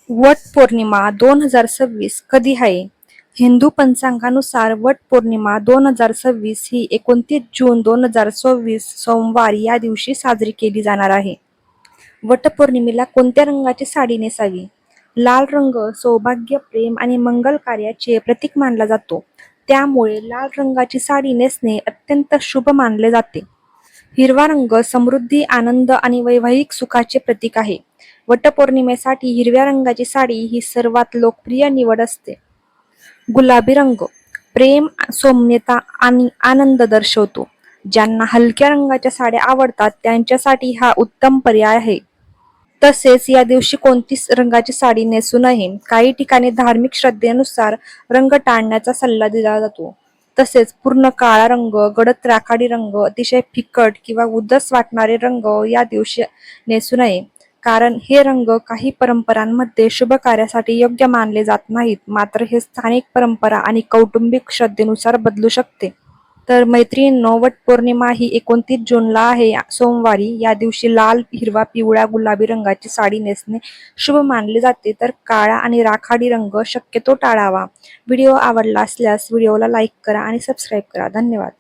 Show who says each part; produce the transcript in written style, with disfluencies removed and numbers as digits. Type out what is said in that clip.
Speaker 1: वट पौर्णिमा 2026 कधी आहे? हिंदू पंचांगानुसार वट पौर्णिमा 2026 ही 29 जून 2024 सोमवार या दिवशी साजरी केली जाणार आहे. वटपौर्णिमेला कोणत्या रंगाची साडी नेसावी? लाल रंग सौभाग्य, प्रेम आणि मंगल कार्याचे प्रतीक मानला जातो. त्यामुळे लाल रंगाची साडी नेसणे अत्यंत शुभ मानले जाते. हिरवा रंग समृद्धी, आनंद आणि वैवाहिक सुखाचे प्रतीक आहे. वटपौर्णिमेसाठी हिरव्या रंगाची साडी ही सर्वात लोकप्रिय निवड असते. गुलाबी रंग प्रेम, सौम्यता आणि आनंद दर्शवतो. ज्यांना हलक्या रंगाच्या साड्या आवडतात त्यांच्यासाठी हा उत्तम पर्याय आहे. तसेच या दिवशी कोणतीच रंगाची साडी नेसू नये. काही ठिकाणी धार्मिक श्रद्धेनुसार रंग टाळण्याचा सल्ला दिला जातो. तसेच पूर्ण काळा रंग, गडद राखाडी रंग, अतिशय फिकट किंवा उदास वाटणारे रंग या दिवशी नेसू नये. कारण हे रंग काही परंपरांमध्ये शुभ कार्यासाठी योग्य मानले जात नाहीत. मात्र हे स्थानिक परंपरा आणि कौटुंबिक श्रद्धेनुसार बदलू शकते. तर मैत्रिणींनो, वटपौर्णिमा ही 29 जूनला आहे, सोमवारी. या दिवशी लाल, हिरवा, पिवळ्या, गुलाबी रंगाची साडी नेसणे शुभ मानले जाते. तर काळा आणि राखाडी रंग शक्यतो टाळावा. व्हिडिओ आवडला असल्यास व्हिडिओला लाईक करा आणि सबस्क्राईब करा. धन्यवाद.